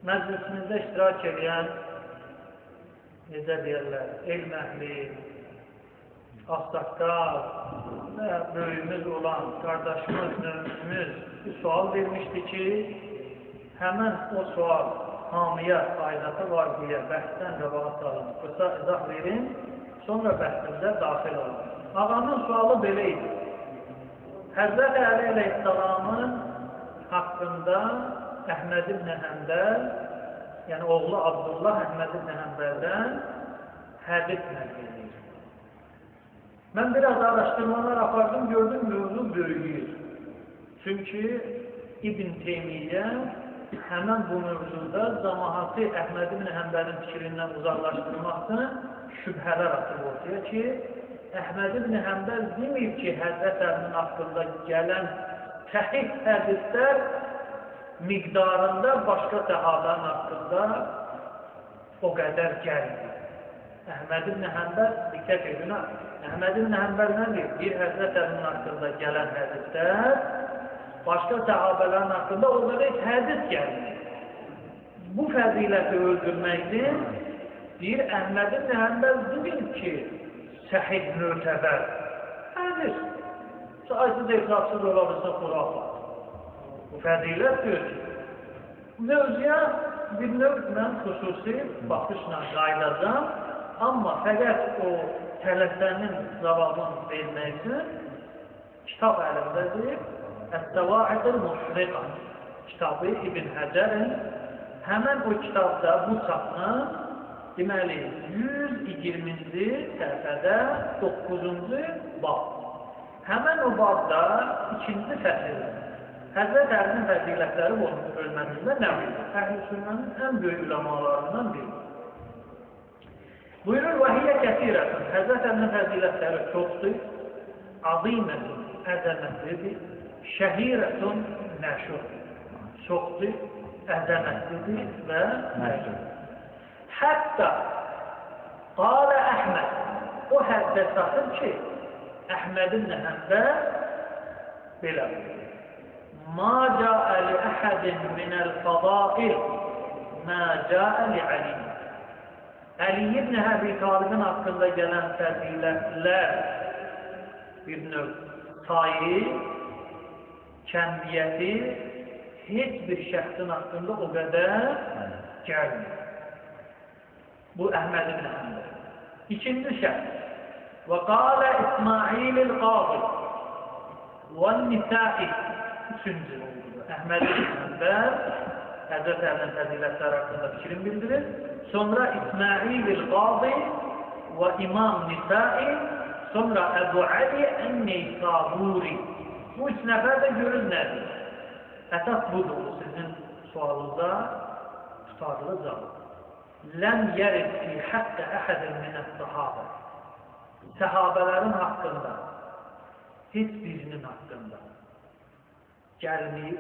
məclisimizdə iştirak edən, necə deyərlər, elm əhli, ağsaqqal və böyümüz olan qardaşımız, növümüz bir sual vermişdi ki, həmən o sual hamıya faydalı var deyə bəhsdən rəvaat alın, qısa izah verin, sonra bəhsimizə daxil olun. Ağamın sualı belə idi. Həzrət Əli əleyhissalamın haqqında Əhməd ibn Həmbəl, yəni oğlu Abdullah Əhməd ibn Həmbəldən hədis nəql edir. Mən biraz araşdırmalar apardım, gördüm mövzu böyüyür. Çünki İbn Teymiyyə həmən bu mövzuda cəmaatı Əhməd ibn Həmbəlin fikrindən uzaqlaşdırmaq üçün şübhələr atıb ortaya ki, Əhməd ibn Həmbəl demir ki, Həzrət Əlinin haqqında gələn səhih hədislər miqdarında başqa səhabənin haqqında o qədər gəlmir. Əhməd ibn Həmbəl diqqət edin, Əhməd ibn Həmbəl nə deyir? Bir Həzrət Əlinin haqqında gələn hədislər başqa səhabələrin haqqında o qədər heç hədis gəlmir. Bu fəziləti öldürməkdir. Deyir, Əhməd ibn Həmbəl deyir ki, səhih mötəbər hədis. Saysız hesabsız ola bilsə xurafat. Bu fəzilət deyir. Mövzuya bir növ mən xüsusi baxışla qayıdacam, amma fəqət o tələsənin cavabını vermək üçün kitab əlimdədir. Əs-Səvaid el-Muşriqa kitabı İbn Həcərin həmən o kitabda bu çapını deməli 120-ci səhifədə 9-cu bab. Həmən o babda 2-ci fəsildə Həzrət Əlinin fəzilətləri bölməsində nə bilir? Əhl-i Sünnənin ən böyük ulamalarından biri. Buyurur, vəhiyyə kəsirətun. Həzrət Əlinin fəzilətləri çoxdur, azimətun, əzəmətlidir, şəhirətun, məşhur. Çoxdur, əzəmətlidir və məşhur. Hətta qalə Əhməd, o həddə satır ki, Əhməd ibn Həmbəl belə buyurur. Ma cəə li əhədin minəl fədail, mə cəə li Ali. Ali ibn Əbi Talibin haqqında gələn fəzilətlər bir növ sayı, kəmmiyyəti heç bir şəxsin haqqında o qədər gəlmir. Bu Əhməd ibn Həmbəl. İkinci şəxs. Və qalə İsmail-il Qadi və Nisai. Üçüncü oldu. Əhməd ibn Həmbəl Həzrət Əlinin fəzilətləri haqqında fikrini bildirir. Sonra İsmail-il Qadi və İmam Nisai, sonra Əbu Ali Ən-Neysaburi. Bu üç nəfər də görür nədir? Əsas budur sizin sualınıza tutarlı cavab. Ləm yərid fi haqqə əhədin minəs-səhabə. Səhabələrin haqqında, heç birinin haqqında gəlmir.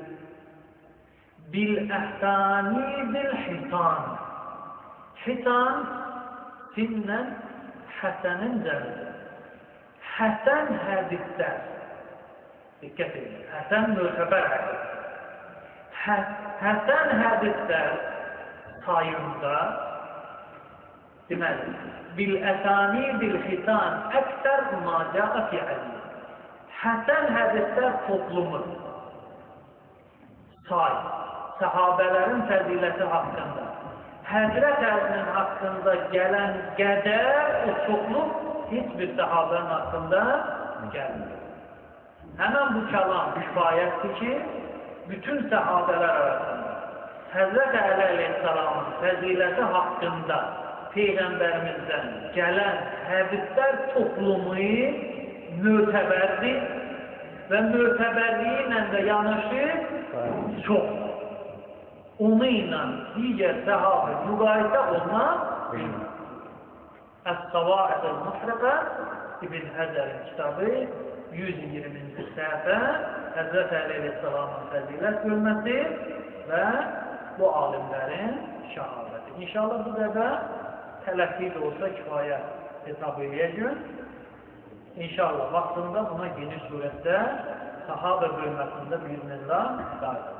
Bil-əhsani bil-hitan. Hitan sinnən həsənin cəmidir. Həsən hədislər. Diqqət edin. Həsən mötəbər hədis. Həsən hədislər sayında deməli, bil-əsani bil-hitan əksər macaə fi'əli. Həsən hədislər toplumu say, səhabələrin fəziləti haqqında, Həzrət Əlinin haqqında gələn qədər o çoxluq heç bir səhabənin haqqında gəlmir. Həmən bu kəlam kifayətdir ki, bütün səhabələr arasında Həzrət Əli əleyhissalamın fəziləti haqqında Peyğəmbərimizdən gələn hədislər toplumu mötəbərdir və mötəbərliyi ilə də yanaşı çox. Onu ilə digər səhabə müqayisə olmaq bilmir. Əs-Səvaid el-Muşriqa İbn Həcərin kitabı 120-ci səhifə Həzrət Əli əleyhissalamın fəzilət bölməsi və bu alimlərin şəhadəti. İnşallah bu dəfə tələffi də olsa kifayət hesab edəcək. İnşallah vaxtında buna geniş surətdə sahabə bölməsində biiznillah dair.